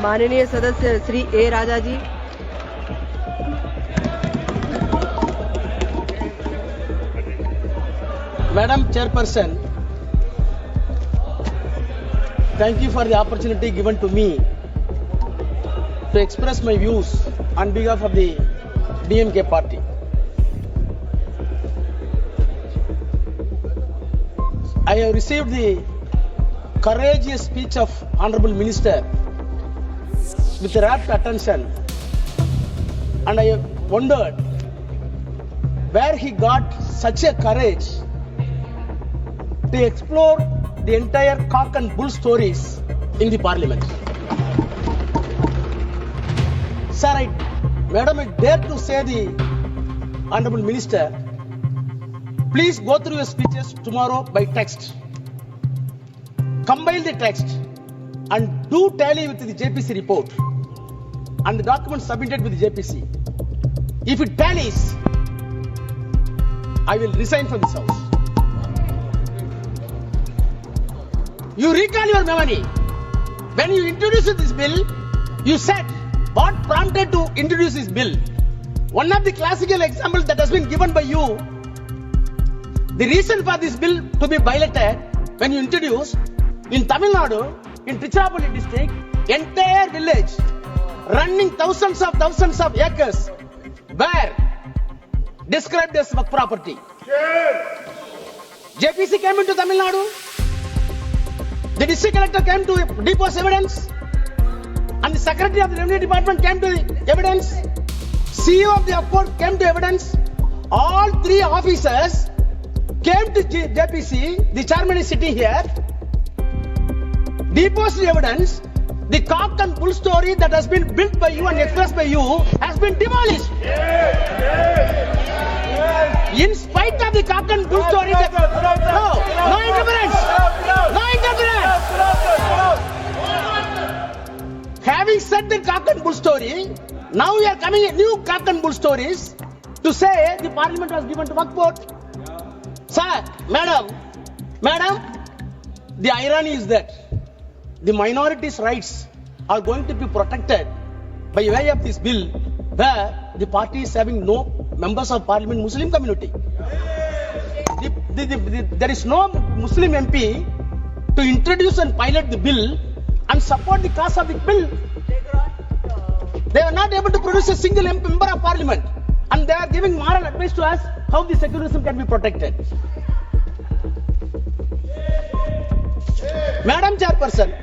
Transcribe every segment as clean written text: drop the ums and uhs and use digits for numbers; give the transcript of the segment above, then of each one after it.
माननीय सदस्य Shri A.Raja ji. Madam Chairperson, thank you for the opportunity given to me to express my views on behalf of the DMK party. I have received the courageous speech of Honorable Minister with rapt attention, and I wondered where he got such a courage to explore the entire cock and bull stories in the parliament. Sir, Madam, I dare to say the Honorable Minister, please go through your speeches tomorrow by text. Compile the text and do tally with the JPC report and the documents submitted with the JPC. If it tallies, I will resign from this house. You recall your memory. When you introduced this bill, you said what prompted to introduce this bill. One of the classical examples that has been given by you, the reason for this bill to be violated when you introduced in Tamil Nadu, in Tiruchirappalli district, entire village running thousands of acres were described as Waqf property. JPC came into Tamil Nadu. The district collector came to depose evidence, and the secretary of the revenue department came to the evidence. CEO of the Waqf came to evidence. All three officers came to JPC. The chairman is sitting here. Deposed the evidence. The cock and bull story that has been built by you and expressed by you has been demolished. In spite of the cock and bull story, no interference. No interference. Having said the cock and bull story, now we are coming a new cock and bull stories to say the parliament was given to Waqf board. Sir, madam, the irony is that the minorities' rights are going to be protected by way of this bill, where the party is having no members of parliament Muslim community. There is no Muslim MP to introduce and pilot the bill and support the cause of the bill. They are not able to produce a single member of parliament, and they are giving moral advice to us how the secularism can be protected. Madam Chairperson,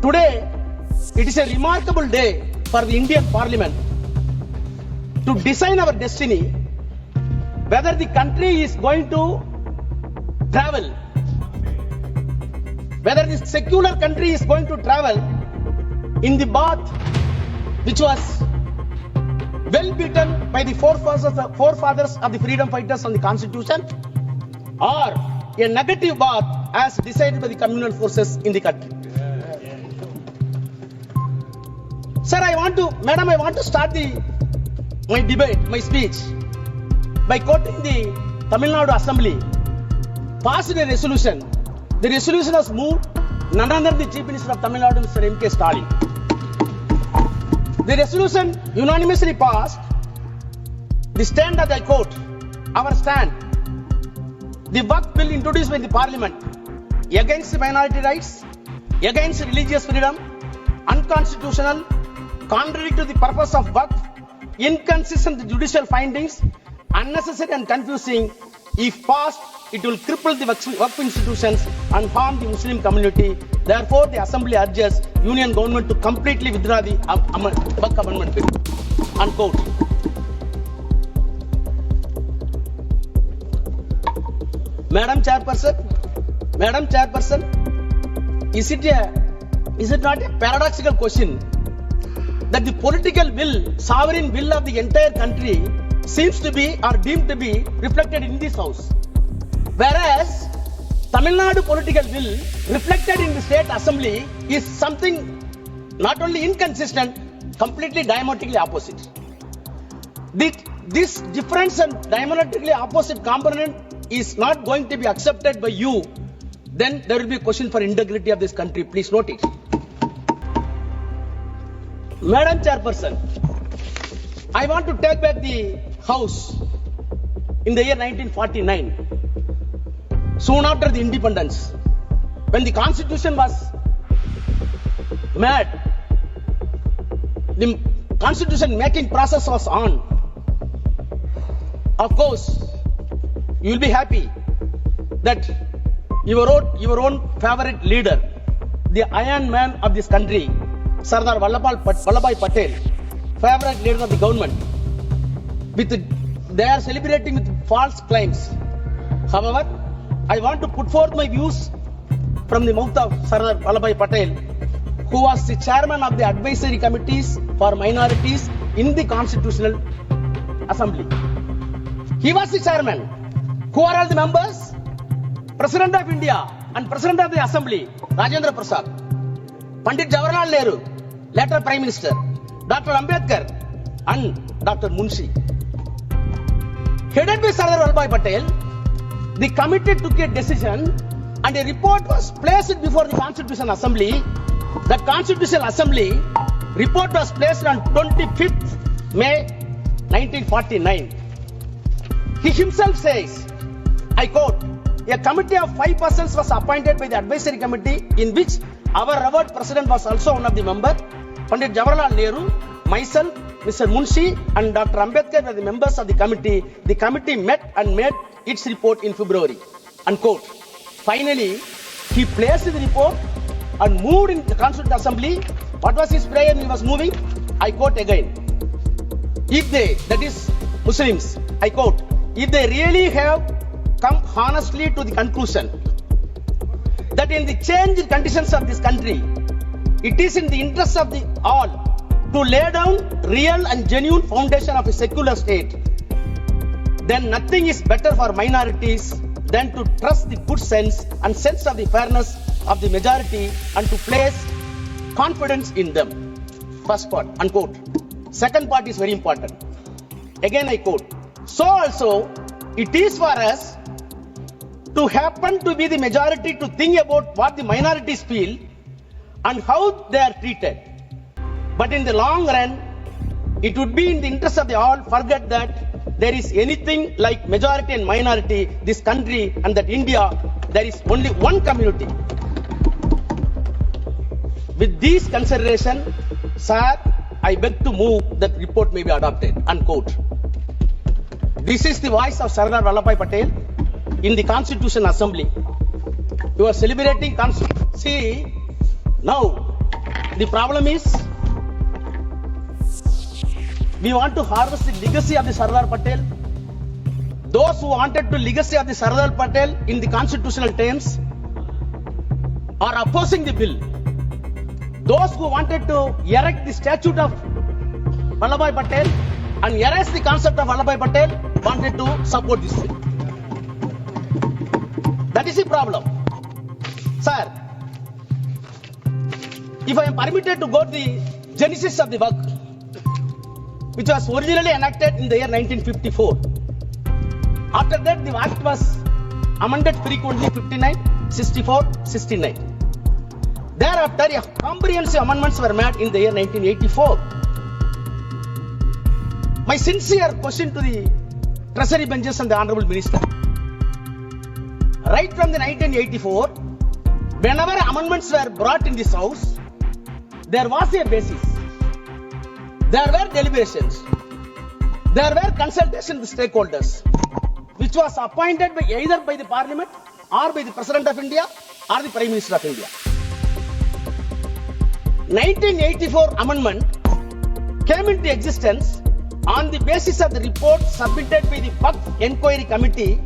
today it is a remarkable day for the Indian Parliament to design our destiny, whether the country is going to travel, whether this secular country is going to travel in the path which was well beaten by the forefathers of the freedom fighters on the constitution, or a negative path as decided by the communal forces in the country. Sir, I want to start my speech by quoting the Tamil Nadu Assembly passed a resolution. The resolution was moved none other than the Chief Minister of Tamil Nadu, Mr. M.K. Stalin. The resolution unanimously passed. The stand that I quote, our stand, the Waqf bill introduced by the Parliament against minority rights, against religious freedom, unconstitutional, contrary to the purpose of Waqf, inconsistent with judicial findings, unnecessary and confusing. If passed, it will cripple the Waqf institutions and harm the Muslim community. Therefore, the Assembly urges Union government to completely withdraw the Waqf amendment bill. Unquote. Madam Chairperson, is it not a paradoxical question that the political will, sovereign will of the entire country seems to be or deemed to be reflected in this house, whereas Tamil Nadu political will reflected in the state assembly is something not only inconsistent, completely diametrically opposite. This difference and diametrically opposite component is not going to be accepted by you, then there will be a question for integrity of this country. Please note it. Madam Chairperson, I want to take back the House in the year 1949, soon after the independence, when the Constitution was made, the Constitution making process was on. Of course, you will be happy that you wrote your own favorite leader, the Iron Man of this country, Sardar Vallabhbhai Patel, favorite leader of the government. They are celebrating with false claims. However, I want to put forth my views from the mouth of Sardar Vallabhbhai Patel, who was the chairman of the advisory committees for minorities in the Constitutional Assembly. He was the chairman. Who are all the members? President of India and President of the Assembly, Rajendra Prasad, Pandit Jawaharlal Nehru, later Prime Minister, Dr. Ambedkar, and Dr. Munshi. Headed by Sardar Vallabhbhai Patel, the committee took a decision and a report was placed before the Constitutional Assembly. The Constitutional Assembly report was placed on 25th May 1949. He himself says, I quote, a committee of 5 persons was appointed by the advisory committee in which our revered president was also one of the members. Pandit Jawaharlal Nehru, myself, Mr. Munshi and Dr. Ambedkar were the members of the committee. The committee met and made its report in February. Unquote. Finally, he placed the report and moved in the Constitutional Assembly. What was his prayer when he was moving? I quote again. If they, that is Muslims, I quote, if they really have come honestly to the conclusion that in the changed conditions of this country, it is in the interest of the all to lay down real and genuine foundation of a secular state, then nothing is better for minorities than to trust the good sense and sense of the fairness of the majority and to place confidence in them. First part, unquote. Second part is very important. Again I quote. So also, it is for us to happen to be the majority to think about what the minorities feel and how they are treated. But in the long run, it would be in the interest of the all forget that there is anything like majority and minority, this country and that India, there is only one community. With these considerations, sir, I beg to move that report may be adopted, unquote. This is the voice of Sardar Vallabhbhai Patel in the Constitutional Assembly. You are celebrating See, now the problem is we want to harvest the legacy of the Sardar Patel. Those who wanted the legacy of the Sardar Patel in the constitutional terms are opposing the bill. Those who wanted to erect the statue of Vallabhbhai Patel and erase the concept of Vallabhbhai Patel wanted to support this bill. That is the problem. Sir, if I am permitted to go to the genesis of the Waqf, which was originally enacted in the year 1954. After that, the Waqf was amended frequently 59, 64, 69. Thereafter, comprehensive amendments were made in the year 1984. My sincere question to the Treasury benches and the Honorable Minister. Right from the 1984, whenever amendments were brought in this House, there was a basis. There were deliberations. There were consultations with stakeholders, which was appointed by either by the Parliament or by the President of India or the Prime Minister of India. 1984 amendment came into existence on the basis of the report submitted by the Waqf Enquiry Committee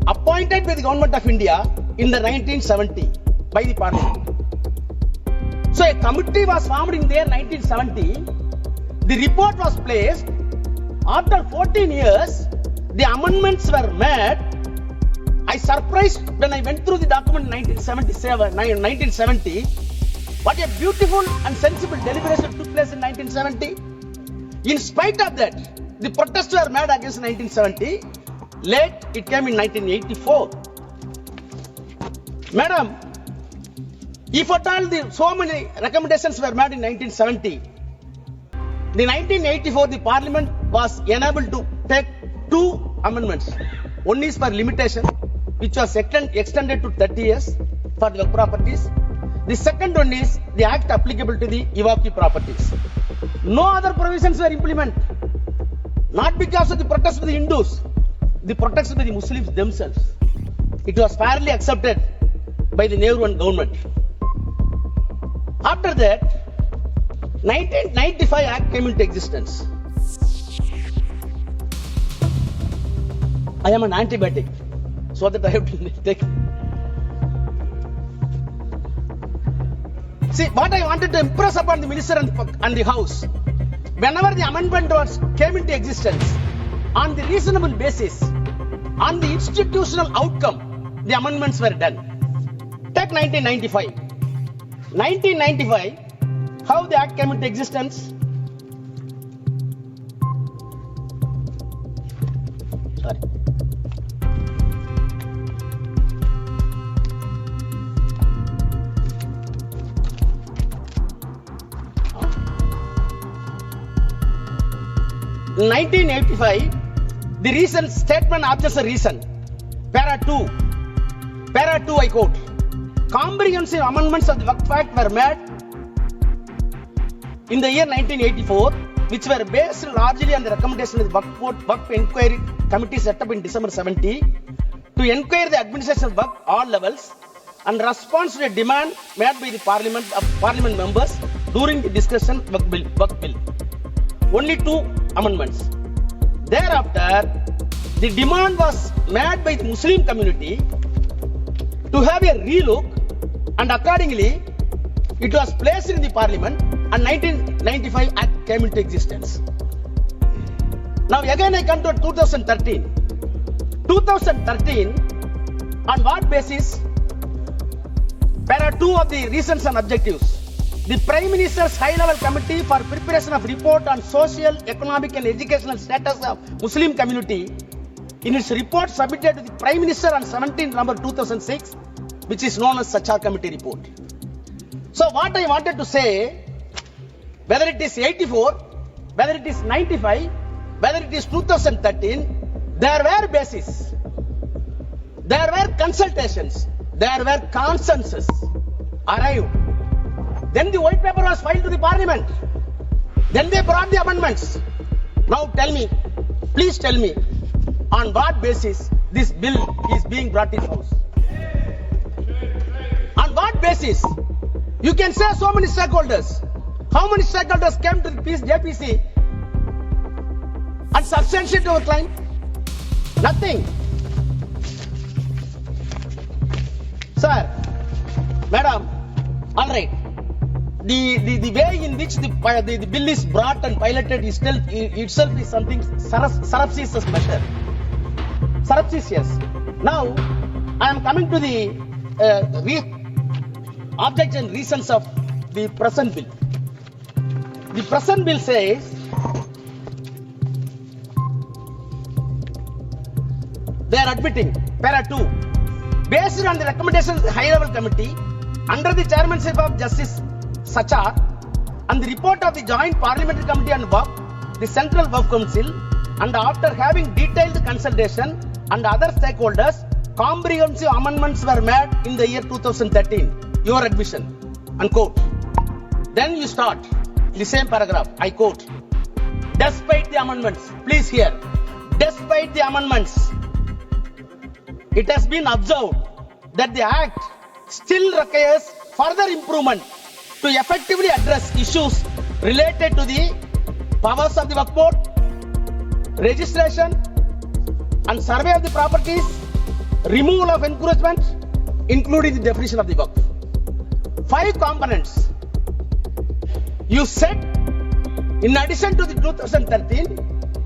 appointed by the Government of India in the 1970 by the Parliament. So a committee was formed in the year 1970. The report was placed. After 14 years, the amendments were made. I surprised when I went through the document in 1970. What a beautiful and sensible deliberation took place in 1970. In spite of that, the protests were made against 1970. Late, it came in 1984. Madam, if at all so many recommendations were made in 1970, The 1984, the Parliament was enabled to take two amendments. One is for limitation, which was extended to 30 years for the properties. The second one is the act applicable to the Waqf properties. No other provisions were implemented. Not because of the protest of the Hindus, the protest by the Muslims themselves. It was fairly accepted by the Nehru government. After that, 1995 Act came into existence. I am an antibiotic, so that I have to take. See, what I wanted to impress upon the minister and the house, whenever the amendment came into existence, on the reasonable basis, on the institutional outcome, the amendments were done. Take 1995. 1995, how the act came into existence? Sorry. In 1985, the reason statement objects a reason. Para 2, I quote, comprehensive amendments of the Waqf Act were made in the year 1984, which were based largely on the recommendation of the Waqf Inquiry Committee set up in December 70 to inquire the administration of Waqf all levels and response to a demand made by the Parliament members during the discussion of Waqf bill. Only two amendments. Thereafter, the demand was made by the Muslim community to have a relook, and accordingly, it was placed in the Parliament and 1995 Act came into existence. Now again I come to 2013. 2013, on what basis? Para 2 of the reasons and objectives. The Prime Minister's High-Level Committee for Preparation of Report on Social, Economic and Educational Status of Muslim Community, in its report submitted to the Prime Minister on 17 November 2006, which is known as Sachar Committee report. So what I wanted to say, whether it is 84, whether it is 95, whether it is 2013, there were bases, there were consultations, there were consensus arrived. Then the white paper was filed to the Parliament. Then they brought the amendments. Now tell me, please tell me, on what basis this bill is being brought in house? On what basis? You can say so many stakeholders. How many stakeholders came to the JPC and substantiated our claim? Nothing. Sir, madam, all right. The way in which the bill is brought and piloted is still itself is something surreptitious measure. Surreptitious. Now, I am coming to the objects and reasons of the present bill. The present bill says they are admitting, para 2, based on the recommendations of the High-Level Committee under the chairmanship of Justice Sachar and the report of the Joint Parliamentary Committee on Waqf, the Central Waqf Council, and after having detailed consultation and other stakeholders, comprehensive amendments were made in the year 2013. Your admission, unquote. Then you start the same paragraph, I quote, despite the amendments, please hear, despite the amendments, it has been observed that the Act still requires further improvement to effectively address issues related to the powers of the Waqf Board, registration and survey of the properties, removal of encroachment, including the definition of the Waqf. 5 components. You said, in addition to the 2013,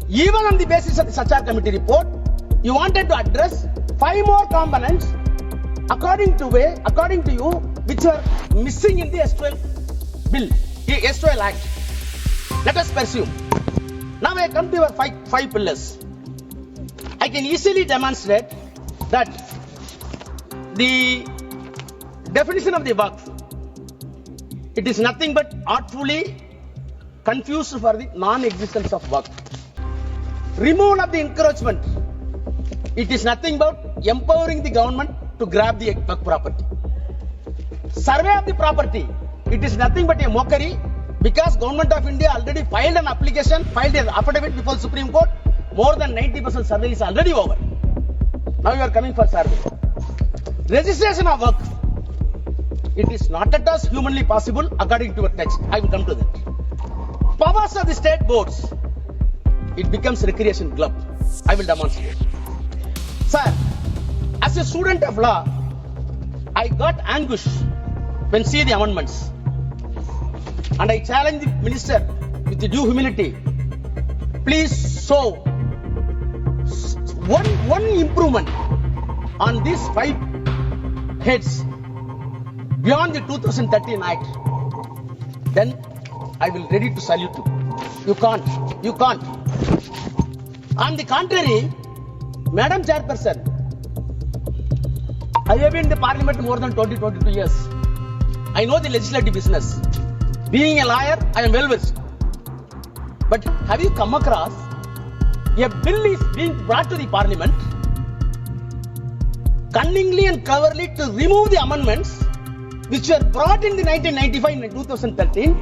even on the basis of the Sachar Committee report, you wanted to address 5 more components according to you, which are missing in the S12 bill, the S12 Act. Let us pursue. Now I come to your 5 pillars. I can easily demonstrate that the definition of the Waqf, it is nothing but artfully confused for the non-existence of Waqf. Removal of the encroachment. It is nothing but empowering the government to grab the Waqf property. Survey of the property. It is nothing but a mockery because Government of India already filed an application, filed an affidavit before Supreme Court. More than 90% survey is already over. Now you are coming for survey. Registration of Waqf. It is not at all humanly possible according to your text. I will come to that. Powers of the state boards. It becomes recreation club. I will demonstrate. Sir, as a student of law, I got anguish when see the amendments. And I challenge the minister with the due humility. Please show one improvement on these 5 heads beyond the 2013 Act. Then I will ready to salute you. You can't. On the contrary, Madam Chairperson, I have been in the parliament more than 22 years. I know the legislative business. Being a lawyer, I am well versed. But have you come across a bill is being brought to the parliament cunningly and cleverly to remove the amendments which were brought in the 1995 and 2013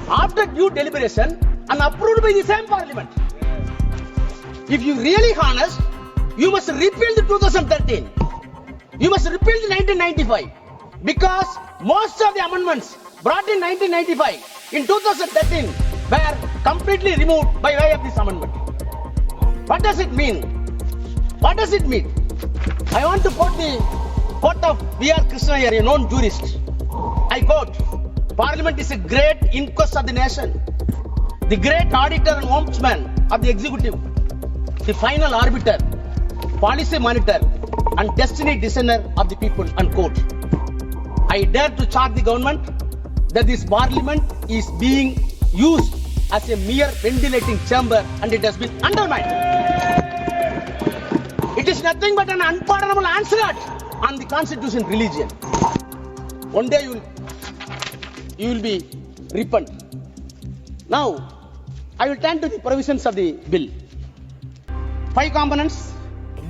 after due deliberation and approved by the same parliament. If you really honest, you must repeal the 2013. You must repeal the 1995 because most of the amendments brought in 1995 in 2013 were completely removed by way of this amendment. What does it mean? What does it mean? I want to quote the quote of V.R. Krishna, a known jurist. I quote, Parliament is a great inquest of the nation, the great auditor and ombudsman of the executive, the final arbiter, policy monitor, and destiny discerner of the people, unquote. I dare to charge the government that this parliament is being used as a mere ventilating chamber and it has been undermined. It is nothing but an unpardonable onslaught on the constitution religion. One day you will be repent. Now, I will turn to the provisions of the bill. 5 components,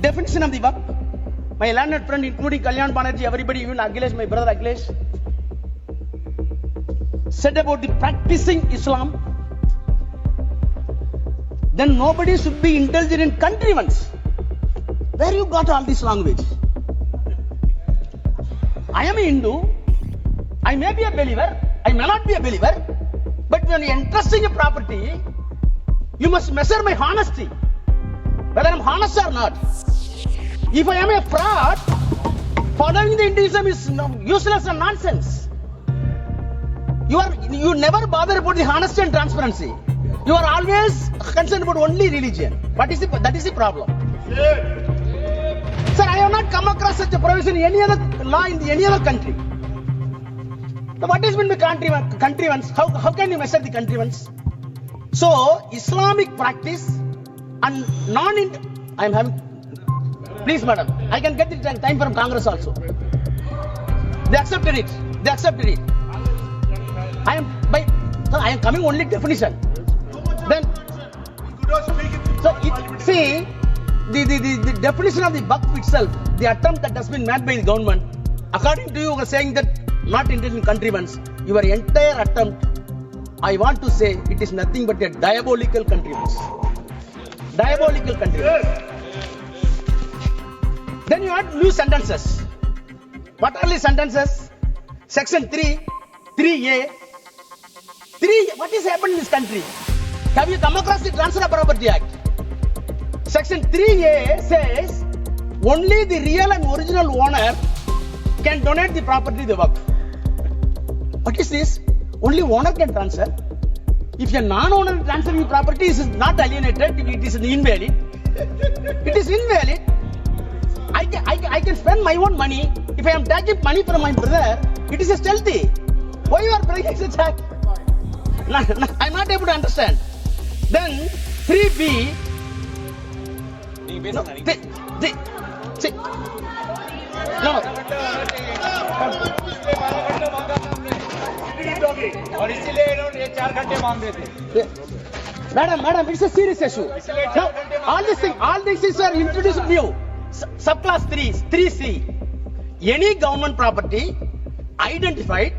definition of the Waqf. My learned friend, including Kalyan Banerjee, everybody, even Akhilesh, my brother Akhilesh, said about the practicing Islam. Then nobody should be indulged in contrivance. Where you got all this language? I am a Hindu. I may be a believer. I may not be a believer. But when you are entrusting a property, you must measure my honesty. Whether I am honest or not. If I am a fraud, following the Hinduism is useless and nonsense. You never bother about the honesty and transparency. You are always concerned about only religion. That is the problem. Sir, I have not come across such a provision in any other law in any other country. So what has been the contrivance? How can you measure the contrivance? So, Islamic practice and I am having... Please, madam, I can get the time from Congress also. They accepted it. I am coming only definition. Then, see, the definition of the Waqf itself, the attempt that has been made by the government, according to you are saying that not intended in contrivance, your entire attempt, I want to say it is nothing but a diabolical contrivance. Diabolical contrivance. Then you add new sentences. What are the sentences? Section 3, 3A. What is happening in this country? Have you come across the Transfer of Property Act? Section 3A says only the real and original owner can donate the property to the Waqf. What is this? Only owner can transfer. If a non-owner transferring property is not alienated, it is invalid. It is invalid. I can spend my own money. If I am taking money from my brother, it is a stealthy. Why you are breaking such act? I am not able to understand. Then 3B. पीड़ित होगी और इसीलिए इन्होंने ये 4 घंटे मांग रहे थे। Madam, it's a serious issue. Now, all these things are introduced new. Subclass 3C. Any government property identified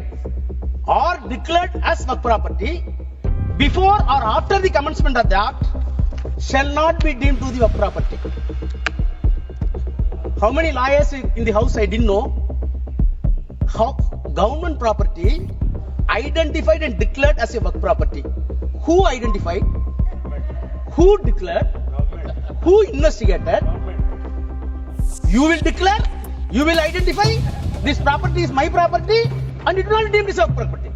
or declared as work property before or after the commencement of the act shall not be deemed to the work property. How many lawyers in the house I didn't know? How government property identified and declared as a work property. Who identified? Who declared? Who investigated? You will declare, you will identify, this property is my property and it will not be deemed as work property.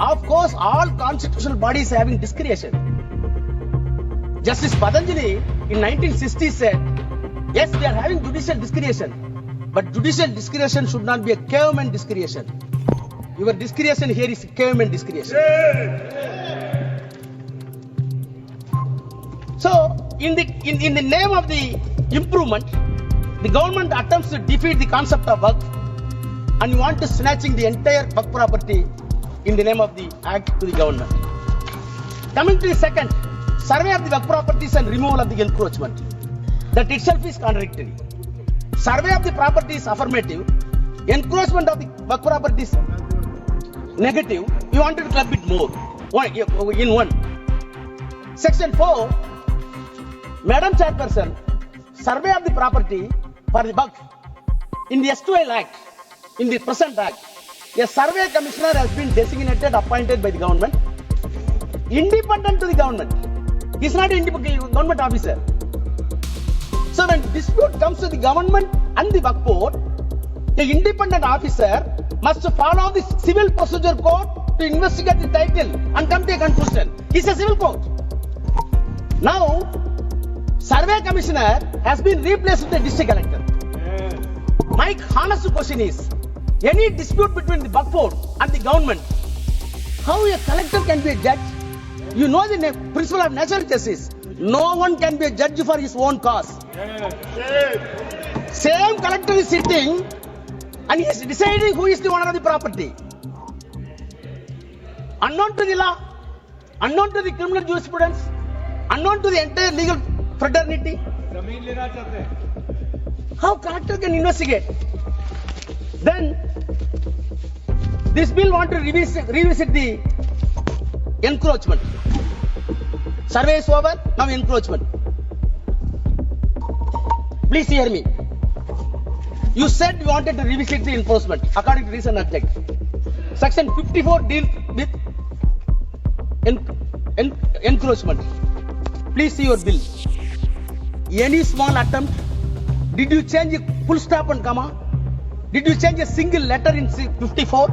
Of course, all constitutional bodies having discretion. Justice Patanjali in 1960 said, yes, they are having judicial discretion, but judicial discretion should not be a caveman discretion. Your discretion here is caveman discretion. So, in the name of the improvement, the government attempts to defeat the concept of work and you want to snatching the entire work property in the name of the act to the government. Coming to the second, survey of the work properties and removal of the encroachment. That itself is contradictory. Survey of the property is affirmative. Encroachment of the work property is negative. You wanted to club it more in one. Section 4, Madam Chairperson, survey of the property for the Waqf. In the S2L Act, in the present Act, a survey commissioner has been designated, appointed by the government, independent to the government. He is not an independent government officer. So when dispute comes to the government and the Waqf board, the independent officer must follow the civil procedure code to investigate the title and come to a conclusion. It's a civil court. Now, survey commissioner has been replaced with the district collector. My honest question is, any dispute between the Waqf board and the government, how a collector can be a judge? You know the principle of natural justice. No one can be a judge for his own cause. Same collector is sitting and he is deciding who is the owner of the property. Unknown to the law, unknown to the criminal jurisprudence, unknown to the entire legal fraternity. How collector can investigate? Then this bill want to revisit the encroachment. Survey is over, now encroachment. Please hear me. You said you wanted to revisit the enforcement according to recent object. Section 54 deals with encroachment. Please see your bill. Any small attempt, did you change a full stop and comma? Did you change a single letter in 54?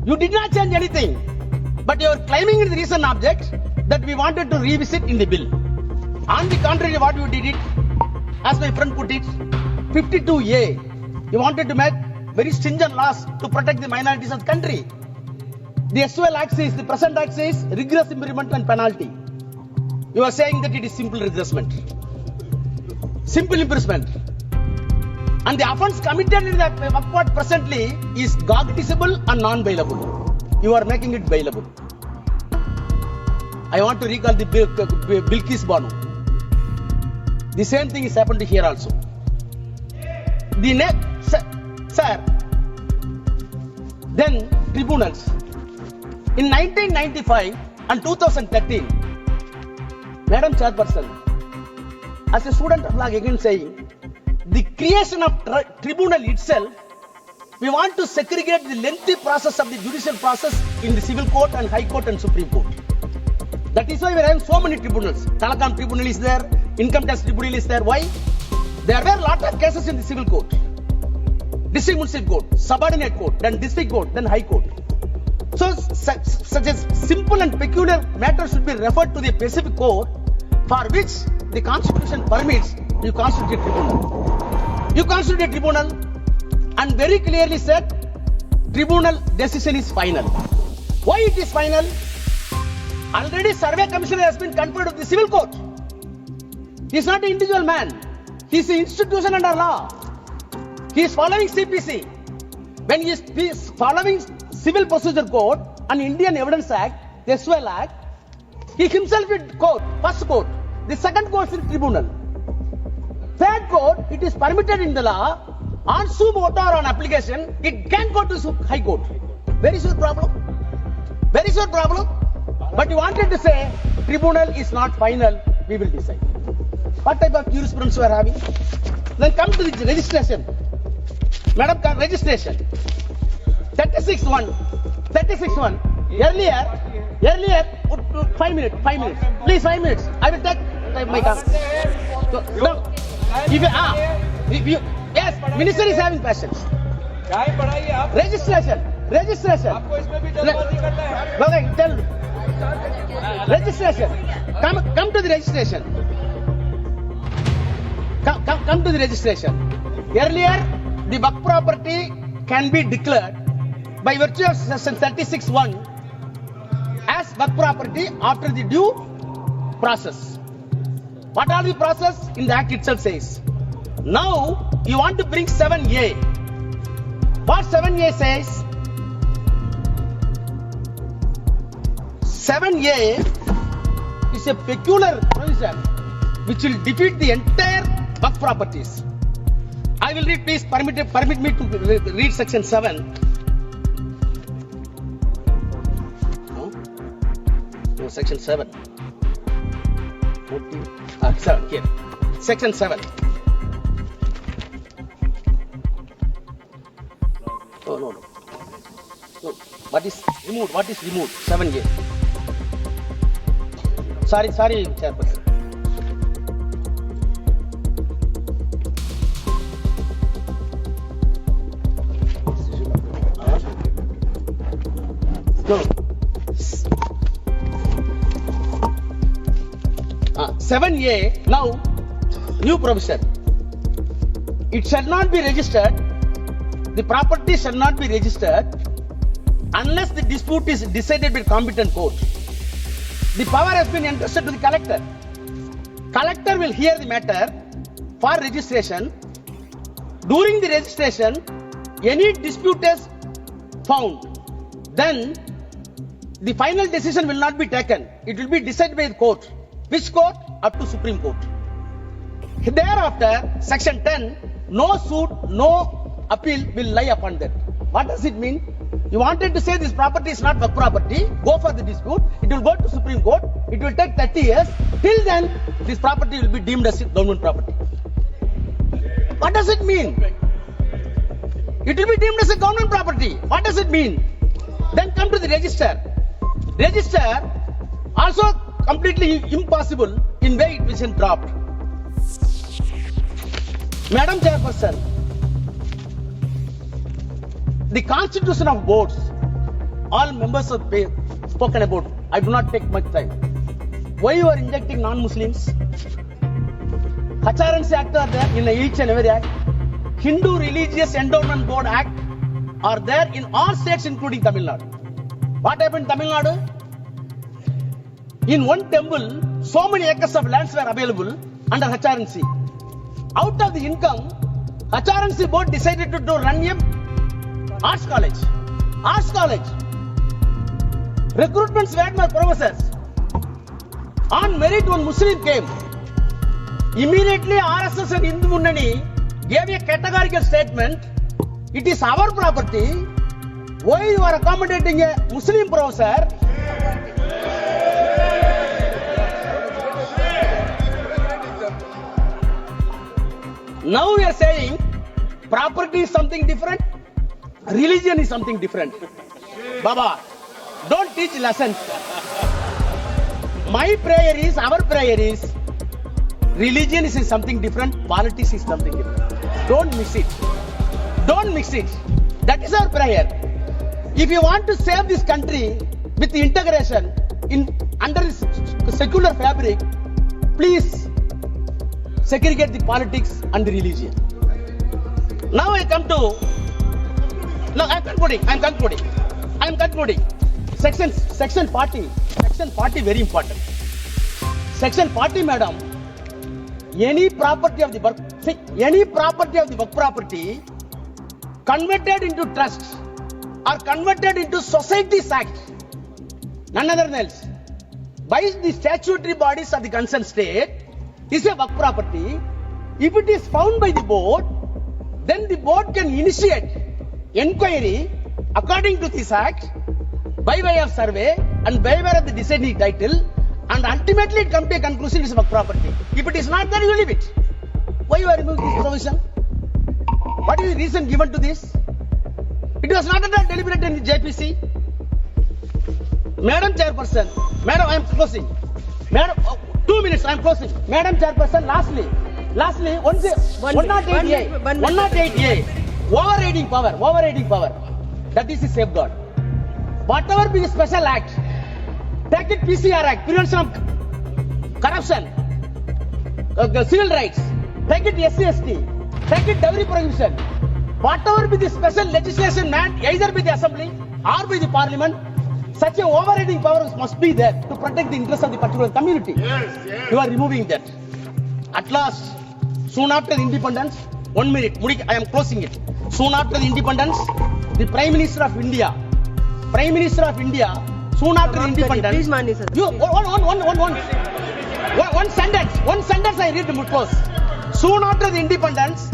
You did not change anything. But you are claiming in the recent object that we wanted to revisit in the bill. On the contrary, what you did it, as my friend put it, 52A, you wanted to make very stringent laws to protect the minorities of the country. The S2L Act says, the present Act says, rigorous imprisonment and penalty. You are saying that it is simple regressment. Simple imprisonment. And the offence committed in the Waqf Court presently is cognizable and non-bailable. You are making it bailable. I want to recall the Bilkis Banu. The same thing is happened here also. The next, sir, then tribunals. In 1995 and 2013, Madam Chairperson, as a student of law again saying, the creation of tribunal itself, we want to segregate the lengthy process of the judicial process in the civil court and high court and supreme court. That is why we are having so many tribunals. Telecom tribunal is there, income tax tribunal is there. Why? There were a lot of cases in the civil court, district municipal court, subordinate court, then district court, then high court. So such as simple and peculiar matters should be referred to the specific court for which the constitution permits you constitute a tribunal. You constitute a tribunal and very clearly said tribunal decision is final. Why it is final? Already survey commissioner has been conferred with the civil court. He is not an individual man. He is an institution under law. He is following CPC. When he is following Civil Procedure Code and Indian Evidence Act, the SWL Act, he himself is court, first court. The second court is tribunal. Third court, it is permitted in the law, on suo motu or on application, it can go to High Court. Where is your problem? Where is your problem? But you wanted to say, tribunal is not final, we will decide. What type of jurisprudence we are having? Then come to the registration. Madam, registration. 36-1. Earlier, 5 minutes. Please, 5 minutes. I will take my car. No. Yes, minister is having questions. Time बढ़ाइए आप Registration. आपको इसमें भी जल्दबाजी करना है Okay, tell. Registration. Come to the registration. Come to the registration. Earlier, the Waqf property can be declared by virtue of section 36(1) as Waqf property after the due process. What are the process? In the act itself says. Now, you want to bring 7A. What 7A says? 7A is a peculiar provision which will defeat the entire Waqf properties. I will read, please permit me to read section 7. No, section 7. 7 here. Section 7. No. What is removed? 7A. Sorry, Chairperson. No. 7A, now, new provision. It shall not be registered, the property shall not be registered unless the dispute is decided by competent court. The power has been entrusted to the collector. Collector will hear the matter for registration. During the registration, any dispute is found, then the final decision will not be taken. It will be decided by the court. Which court? Up to Supreme Court. Thereafter, section 10, no suit, no appeal will lie upon that. What does it mean? You wanted to say this property is not Waqf property, go for the dispute, it will go to Supreme Court, it will take 30 years, till then this property will be deemed as government property. What does it mean? It will be deemed as a government property. What does it mean? Then come to the register. Register also completely impossible in way it was dropped. Madam Chairperson, the constitution of boards, all members have spoken about. I do not take much time. Why you are injecting non-Muslims? HRNC Act are there in each and every act. Hindu Religious Endowment Board Act are there in all states including Tamil Nadu. What happened in Tamil Nadu? In one temple, so many acres of lands were available under HRNC. Out of the income, HRNC board decided to run a arts college. Recruitments were by professors. On merit, one Muslim came. Immediately, RSS and Hindu Munnani gave a categorical statement. It is our property. Why you are accommodating a Muslim professor? Now we are saying property is something different, religion is something different. Baba, don't teach lessons. My prayer is, our prayer is, religion is something different, politics is something different. Don't mix it. That is our prayer. If you want to save this country with integration under this secular fabric, please segregate the politics and the religion. Now I come to. No, I am concluding. Section 40. Section 40 very important. Section 40, madam. Any property of the Waqf property converted into trust or converted into society's act, none other than else, by the statutory bodies of the concerned state, is a Waqf property. If it is found by the board, then the board can initiate inquiry according to this act by way of survey and by way of the deciding title, and ultimately it comes to a conclusion it is Waqf property. If it is not there, you leave it. Why you are removing this provision? What is the reason given to this? It was not at all deliberated in the JPC. Madam Chairperson, Madam, I am closing. Madam, 2 minutes, I am closing. Madam Chairperson, lastly, 108A, overriding power, that is the safeguard. Whatever be the special act, take it PCR Act, Prevention of Corruption, Civil Rights, take it SC/ST, take it dowry prohibition. Whatever be the special legislation meant, either by the Assembly or by the Parliament, such a overriding power must be there to protect the interests of the particular community. Yes. You are removing that. At last, soon after the independence, 1 minute, I am closing it. Soon after the independence, the Prime Minister of India, soon after the independence, please, Mani sir. One sentence I read the close. Soon after the independence,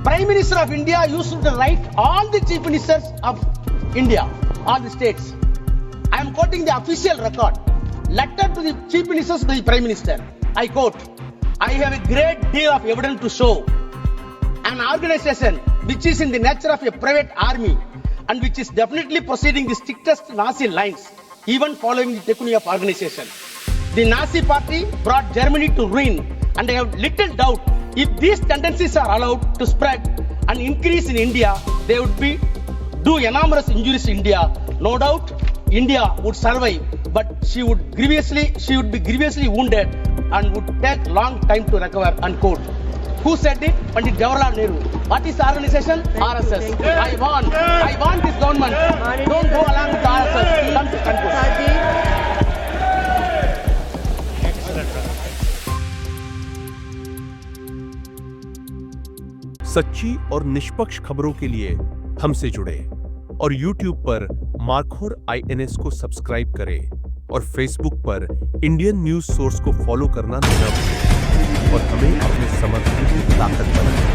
Prime Minister of India used to write all the Chief Ministers of India, all the states. I am quoting the official record. Letter to the Chief Ministers to the Prime Minister. I quote, I have a great deal of evidence to show an organization which is in the nature of a private army and which is definitely proceeding the strictest Nazi lines, even following the technique of organization. The Nazi party brought Germany to ruin, and I have little doubt if these tendencies are allowed to spread and increase in India, they would do enormous injuries to India. No doubt, India would survive, but she would be grievously wounded and would take long time to recover. Unquote. Who said it? Pandit Jawaharlal Nehru. What is the organization? RSS. I want this government. Don't go along with RSS. Come to conclude. सच्ची और निष्पक्ष खबरों के लिए हमसे जुड़े और YouTube पर मार्खोर INS को सब्सक्राइब करें और Facebook पर इंडियन न्यूज सोर्स को फॉलो करना न भूलें और हमें अपने समर्थन की ताकत बनाएं।